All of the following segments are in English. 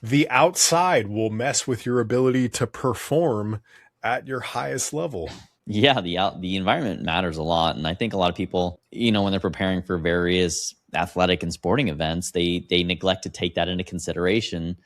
the outside will mess with your ability to perform at your highest level. Yeah, the environment matters a lot, and I think a lot of people, when they're preparing for various athletic and sporting events, they neglect to take that into consideration,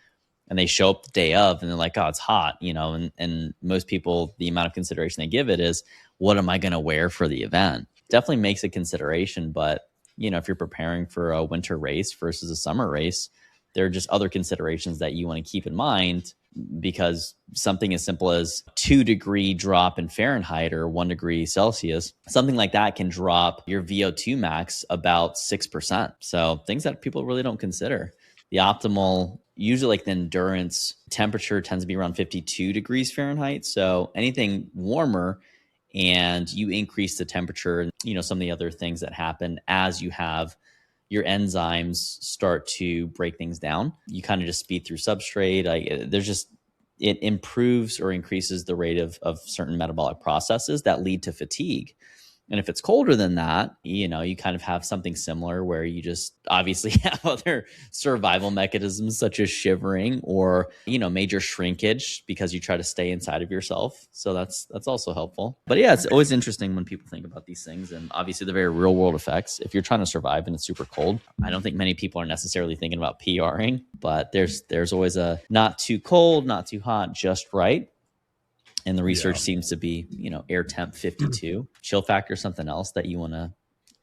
and they show up the day of, and they're like, "Oh, it's hot," and most people, the amount of consideration they give it is, "What am I going to wear for the event?" Definitely makes a consideration, but if you're preparing for a winter race versus a summer race, there are just other considerations that you want to keep in mind, because something as simple as 2-degree drop in Fahrenheit or 1 degree Celsius, something like that can drop your VO2 max about 6%. So things that people really don't consider. The optimal, usually like the endurance temperature tends to be around 52 degrees Fahrenheit. So anything warmer and you increase the temperature, and some of the other things that happen as you have your enzymes start to break things down. You kind of just speed through substrate. It improves or increases the rate of certain metabolic processes that lead to fatigue. And if it's colder than that, you kind of have something similar where you just obviously have other survival mechanisms such as shivering or, major shrinkage because you try to stay inside of yourself. So that's also helpful. But yeah, it's always interesting when people think about these things, and obviously the very real world effects. If you're trying to survive and it's super cold, I don't think many people are necessarily thinking about PRing, but there's always a not too cold, not too hot, just right. And the research seems to be, air temp 52. Chill factor is something else that you want to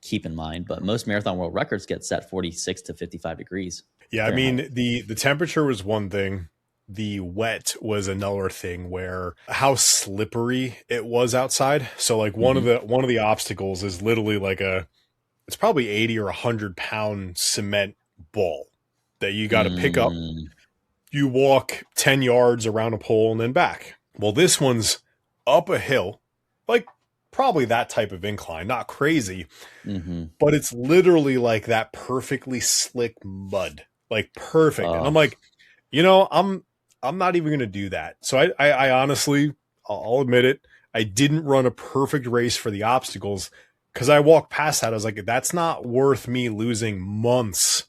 keep in mind. But most marathon world records get set 46 to 55 degrees. Yeah, Fahrenheit. I mean, the temperature was one thing. The wet was another thing, where how slippery it was outside. So like one of the obstacles is literally like it's probably 80 or 100-pound cement ball that you got to pick up. You walk 10 yards around a pole and then back. Well, this one's up a hill, like probably that type of incline, not crazy, but it's literally like that perfectly slick mud, like perfect. And I'm like, I'm not even going to do that. So I honestly, I'll admit it, I didn't run a perfect race for the obstacles, because I walked past that. I was like, that's not worth me losing months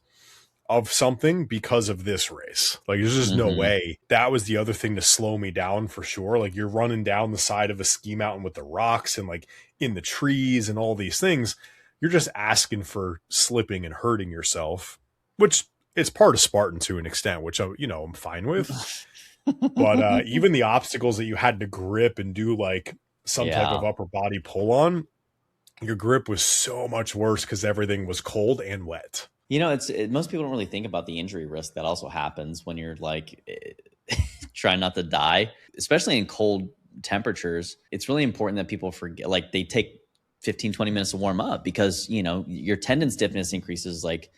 of something because of this race. Like, there's just no way. That was the other thing to slow me down for sure. Like, you're running down the side of a ski mountain with the rocks and like in the trees and all these things. You're just asking for slipping and hurting yourself, which it's part of Spartan to an extent, which I'm fine with. But even the obstacles that you had to grip and do like some type of upper body pull on, your grip was so much worse because everything was cold and wet. Most people don't really think about the injury risk that also happens when you're like trying not to die, especially in cold temperatures. It's really important that people forget, like they take 15, 20 minutes to warm up, because, your tendon stiffness increases, like,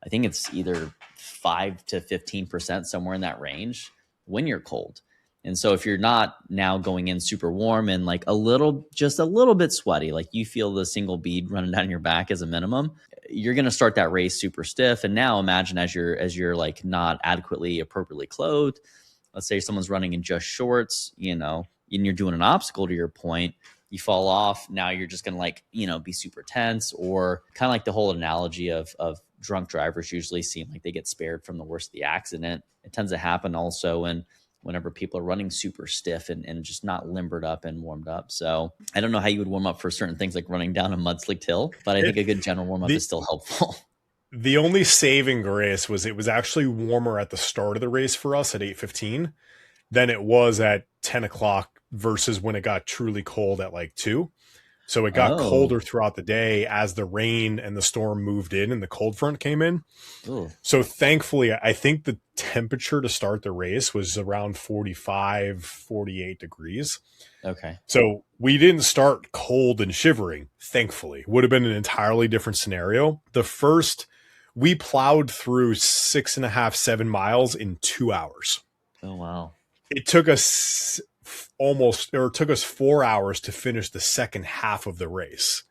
I think it's either 5 to 15%, somewhere in that range when you're cold. And so if you're not now going in super warm and like just a little bit sweaty, like you feel the single bead running down your back as a minimum, you're going to start that race super stiff. And now imagine as you're like not adequately, appropriately clothed. Let's say someone's running in just shorts, and you're doing an obstacle, to your point, you fall off. Now you're just going to like, be super tense, or kind of like the whole analogy of drunk drivers usually seem like they get spared from the worst of the accident. It tends to happen also whenever people are running super stiff and just not limbered up and warmed up. So I don't know how you would warm up for certain things like running down a mud-slicked hill, but I think a good general warm-up is still helpful. The only saving grace was it was actually warmer at the start of the race for us at 8:15 than it was at 10 o'clock versus when it got truly cold at like 2. So it got colder throughout the day as the rain and the storm moved in and the cold front came in. Ooh. So thankfully, I think the temperature to start the race was around 45, 48 degrees. Okay. So we didn't start cold and shivering, thankfully. Would have been an entirely different scenario. We plowed through 6.5, 7 miles in 2 hours. Oh, wow. It took us took us 4 hours to finish the second half of the race.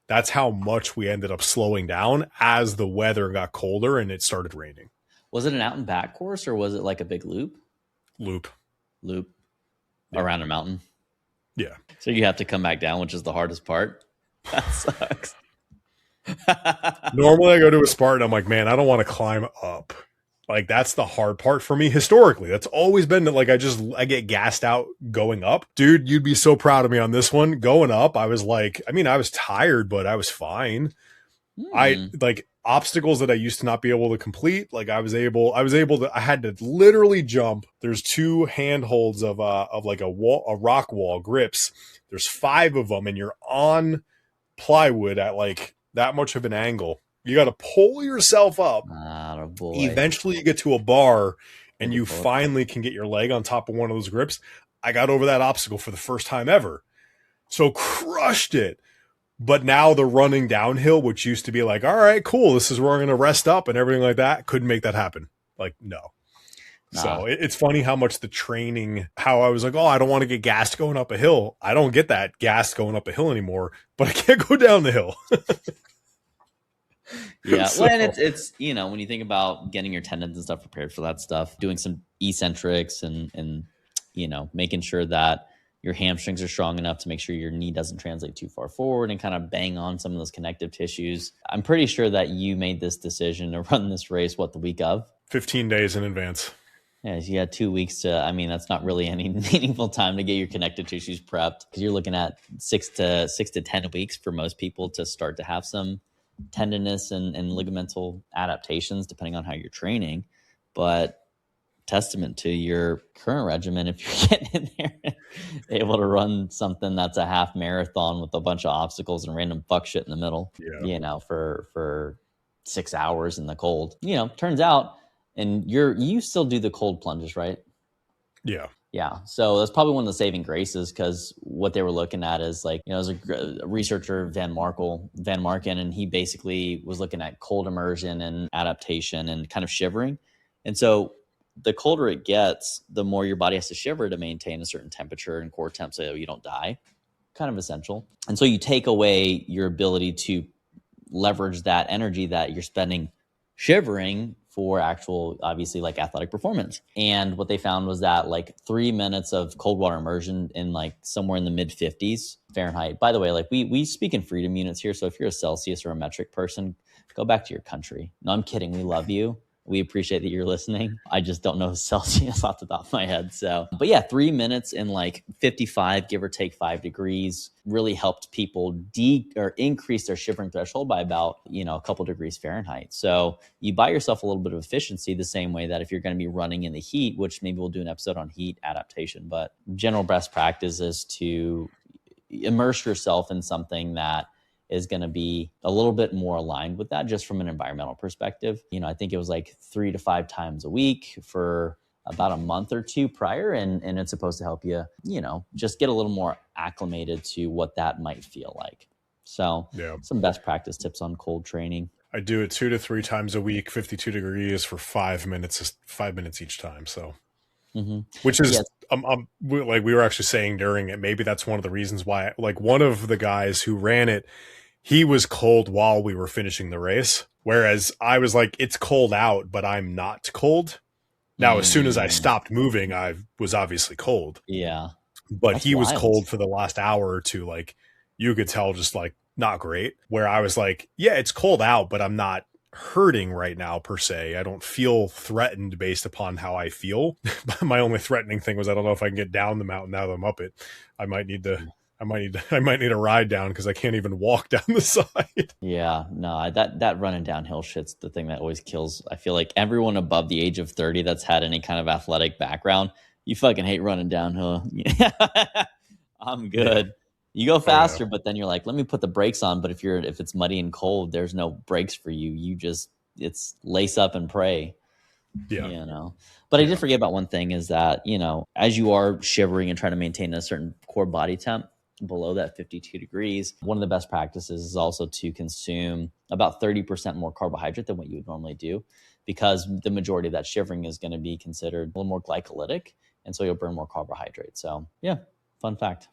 That's how much we ended up slowing down as the weather got colder and it started raining. Was it an out and back course, or was it like a big loop? Loop. Yeah. Around a mountain? Yeah. So you have to come back down, which is the hardest part. That sucks. Normally I go to a Spartan, I'm like, man, I don't want to climb up. Like that's the hard part for me historically. That's always been that like I get gassed out going up. Dude, you'd be so proud of me on this one. Going up, I was like, I mean, I was tired, but I was fine. I Hmm. like obstacles that I used to not be able to complete. Like I was able to, I had to literally jump. There's two handholds of like a rock wall grips. There's five of them and you're on plywood at like that much of an angle. You got to pull yourself up. Ah, boy. Eventually you get to a bar Hold and your you pull up. finally can get your leg on top of one of those grips. I got over that obstacle for the first time ever. So crushed it. But now the running downhill, which used to be like, all right, cool, this is where we're going to rest up and everything like that, couldn't make that happen. Like, no. Nah. So it's funny how much the training, how I was like, oh, I don't want to get gassed going up a hill. I don't get that gassed going up a hill anymore, but I can't go down the hill. Yeah. So, Well, and it's when you think about getting your tendons and stuff prepared for that stuff, doing some eccentrics and making sure that your hamstrings are strong enough to make sure your knee doesn't translate too far forward and kind of bang on some of those connective tissues. I'm pretty sure that you made this decision to run this race, the week of? 15 days in advance. Yeah, so you had 2 weeks to, I mean, that's not really any meaningful time to get your connective tissues prepped because you're looking at 6 to 10 weeks for most people to start to have some tendinous and ligamental adaptations depending on how you're training. But testament to your current regimen if you're getting in there able to run something that's a half marathon with a bunch of obstacles and random fuck shit in the middle, Yeah. for 6 hours in the cold. Turns out, and you still do the cold plunges, right? Yeah. Yeah. So that's probably one of the saving graces because what they were looking at is like, there's a researcher, Van Marken, and he basically was looking at cold immersion and adaptation and kind of shivering. And so the colder it gets, the more your body has to shiver to maintain a certain temperature and core temp so you don't die. Kind of essential. And so you take away your ability to leverage that energy that you're spending shivering for actual, obviously, like athletic performance. And what they found was that like 3 minutes of cold water immersion in like somewhere in the mid 50s Fahrenheit. By the way, like we speak in freedom units here. So if you're a Celsius or a metric person, go back to your country. No, I'm kidding. We love you. We appreciate that you're listening. I just don't know Celsius off the top of my head. So, but yeah, 3 minutes in like 55, give or take 5 degrees, really helped people increase their shivering threshold by about, a couple degrees Fahrenheit. So you buy yourself a little bit of efficiency the same way that if you're going to be running in the heat, which maybe we'll do an episode on heat adaptation, but general best practice is to immerse yourself in something that is going to be a little bit more aligned with that just from an environmental perspective. I think it was like 3 to 5 times a week for about a month or two prior. And it's supposed to help you, just get a little more acclimated to what that might feel like. So Yeah. some best practice tips on cold training. I do it 2 to 3 times a week, 52 degrees for 5 minutes, 5 minutes each time. So, which is, like we were actually saying during it, maybe that's one of the reasons why, like one of the guys who ran it, he was cold while we were finishing the race. Whereas I was like, it's cold out, but I'm not cold. Now, as soon as I stopped moving, I was obviously cold. Yeah. But That's he was wild. cold for the last hour or two. Like you could tell just like not great. Where I was like, yeah, it's cold out, but I'm not hurting right now per se. I don't feel threatened based upon how I feel. My only threatening thing was I don't know if I can get down the mountain now that I'm up it. I might need a ride down because I can't even walk down the side. Yeah, no, that running downhill shit's the thing that always kills. I feel like everyone above the age of 30 that's had any kind of athletic background, you fucking hate running downhill. I'm good. Yeah. You go faster, but then you're like, let me put the brakes on. But if it's muddy and cold, there's no brakes for you. It's lace up and pray. Yeah. But I did forget about one thing is that, as you are shivering and trying to maintain a certain core body temp below that 52 degrees, one of the best practices is also to consume about 30% more carbohydrate than what you would normally do, because the majority of that shivering is going to be considered a little more glycolytic. And so you'll burn more carbohydrate. So yeah, fun fact.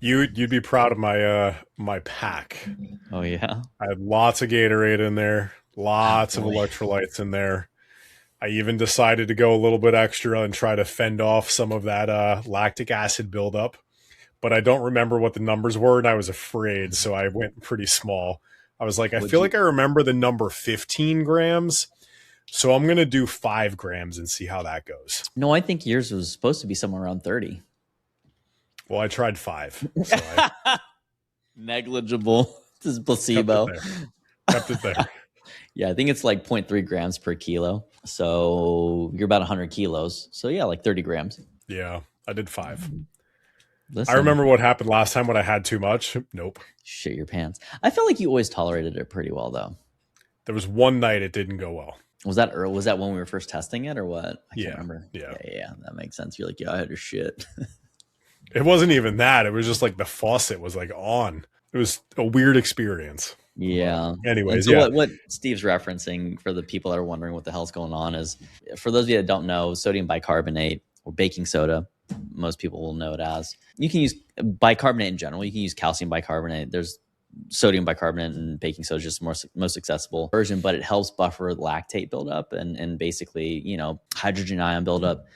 You'd be proud of my pack. Oh yeah. I had lots of Gatorade in there, lots of electrolytes in there. I even decided to go a little bit extra and try to fend off some of that lactic acid buildup. But I don't remember what the numbers were, and I was afraid, so I went pretty small. I was like, I feel like I remember the number 15 grams, So I'm going to do 5 grams and see how that goes. No, I think yours was supposed to be somewhere around 30. Well, I tried 5. So Negligible. This is placebo. Kept it there. Yeah, I think it's like 0.3 grams per kilo. So you're about 100 kilos. So yeah, like 30 grams. Yeah, I did 5. Listen, I remember what happened last time when I had too much. Nope. Shit your pants. I felt like you always tolerated it pretty well, though. There was one night it didn't go well. Was that early? Was that when we were first testing it or what? I can't remember. Yeah. That makes sense. You're like, yeah, I had your shit. It wasn't even that. It was just like the faucet was like on. It was a weird experience. Yeah. Anyways, so what Steve's referencing for the people that are wondering what the hell's going on is, for those of you that don't know, sodium bicarbonate or baking soda, most people will know it as. You can use bicarbonate in general. You can use calcium bicarbonate. There's sodium bicarbonate and baking soda is just most accessible version, but it helps buffer lactate buildup and basically, hydrogen ion buildup.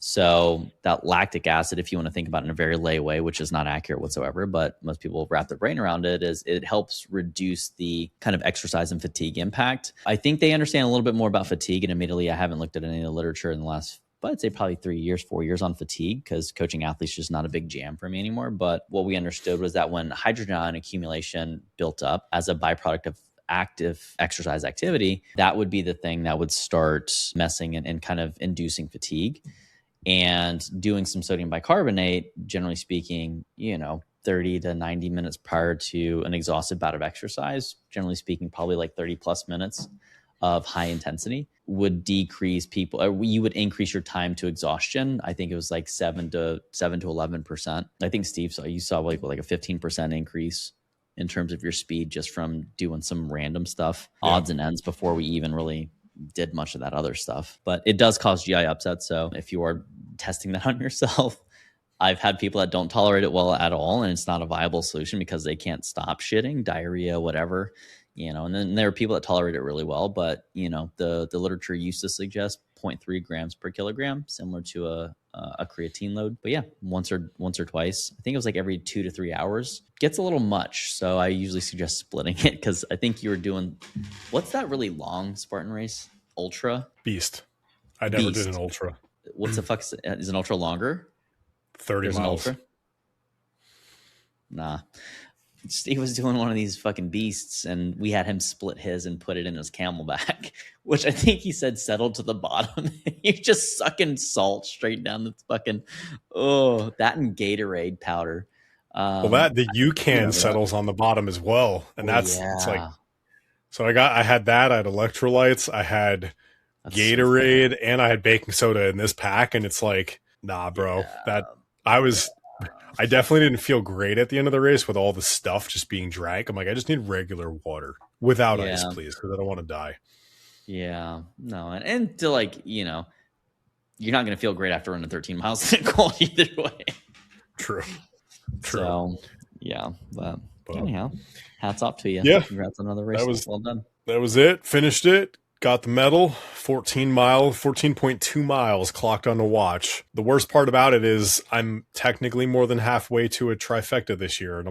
So that lactic acid, if you want to think about it in a very lay way, which is not accurate whatsoever, but most people wrap their brain around it, is it helps reduce the kind of exercise and fatigue impact. I think they understand a little bit more about fatigue, and admittedly, I haven't looked at any of the literature in the last, but I'd say probably 3 years, 4 years on fatigue, because coaching athletes is just not a big jam for me anymore. But what we understood was that when hydrogen ion accumulation built up as a byproduct of active exercise activity, that would be the thing that would start messing and kind of inducing fatigue. And doing some sodium bicarbonate, generally speaking, 30 to 90 minutes prior to an exhaustive bout of exercise, generally speaking, probably like 30 plus minutes of high intensity, would decrease people, or you would increase your time to exhaustion. I think it was like 7 to 11%. I think Steve you saw like a 15% increase in terms of your speed just from doing some random stuff, odds and ends, before we even really did much of that other stuff. But it does cause GI upset. So if you are testing that on yourself, I've had people that don't tolerate it well at all, and it's not a viable solution because they can't stop shitting, diarrhea, whatever, and then there are people that tolerate it really well. But the literature used to suggest 0.3 grams per kilogram, similar to a creatine load. But yeah, once or twice. I think it was like every 2 to 3 hours. Gets a little much, so I usually suggest splitting it, because I think you were doing, what's that really long Spartan race? Ultra? Beast. I never did an ultra. What's the fuck? Is an ultra longer? 30 There's miles. An ultra? Nah. Steve was doing one of these fucking beasts, and we had him split his and put it in his Camelback, which I think he said settled to the bottom. You're just sucking salt straight down the fucking, that and Gatorade powder. Well, the UCAN settles on the bottom as well, and it's like, so I had that. I had electrolytes, I had Gatorade, and I had baking soda in this pack, and it's like, nah, bro, I definitely didn't feel great at the end of the race with all the stuff just being drank. I'm like, I just need regular water without ice, please, because I don't want to die. Yeah, no, and to you're not going to feel great after running 13 miles in the cold either way. True. So, yeah, but anyhow, hats off to you. Yeah, congrats on another race. Well done. That was it. Finished it. Got the medal. 14.2 miles clocked on the watch. The worst part about it is I'm technically more than halfway to a trifecta this year, and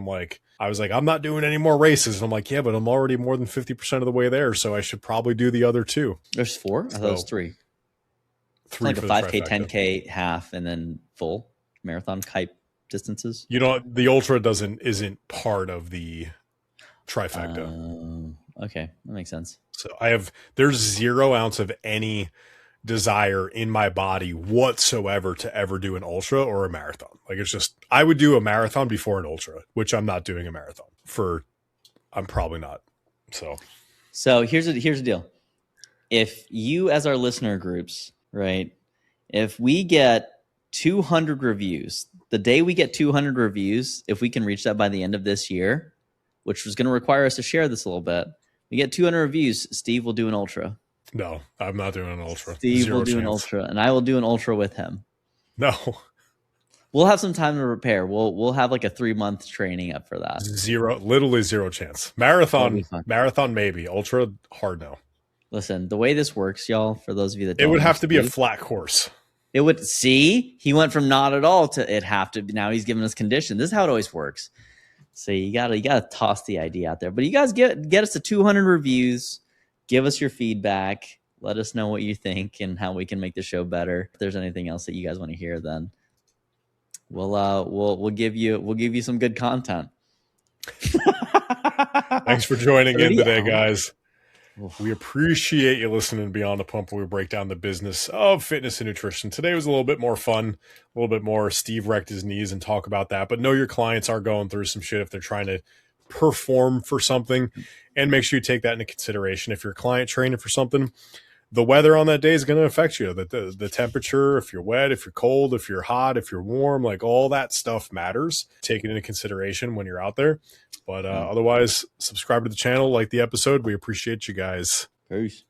I was like, I'm not doing any more races. And I'm like, yeah, but I'm already more than 50% of the way there, so I should probably do the other 2. There's 4? I thought it was 3. 3 like for a 5K, 10K, half, and then full marathon type distances. The ultra isn't part of the trifecta. Okay, that makes sense. So there's 0 ounce of any desire in my body whatsoever to ever do an ultra or a marathon. Like, it's just, I would do a marathon before an ultra, which I'm not doing a marathon for. I'm probably not. So here's the deal. If you, as our listener groups, right, if we get 200 reviews, the day we get 200 reviews, if we can reach that by the end of this year, which was going to require us to share this a little bit, we get 200 reviews, Steve will do an ultra. No, I'm not doing an ultra. Steve will do an ultra, and I will do an ultra with him. No. We'll have some time to prepare. We'll have like a 3-month training up for that. Literally 0 chance. Marathon maybe. Ultra, hard no. Listen, the way this works, y'all, for those of you that don't, it would have to be a flat course. It would, see, he went from not at all to it have to be. Now he's giving us condition. This is how it always works. So you gotta toss the idea out there. But you guys get us to 200 reviews. Give us your feedback. Let us know what you think and how we can make the show better. If there's anything else that you guys want to hear, then we'll give you some good content. Thanks for joining in today, hours. guys. We appreciate you listening to Beyond the Pump, where we break down the business of fitness and nutrition. Today was a little bit more fun, a little bit more Steve wrecked his knees and talk about that. But know your clients are going through some shit if they're trying to perform for something, and make sure you take that into consideration. If you're a client training for something, the weather on that day is going to affect you. The temperature, if you're wet, if you're cold, if you're hot, if you're warm, like all that stuff matters. Take it into consideration when you're out there. But otherwise, subscribe to the channel, like the episode. We appreciate you guys. Peace.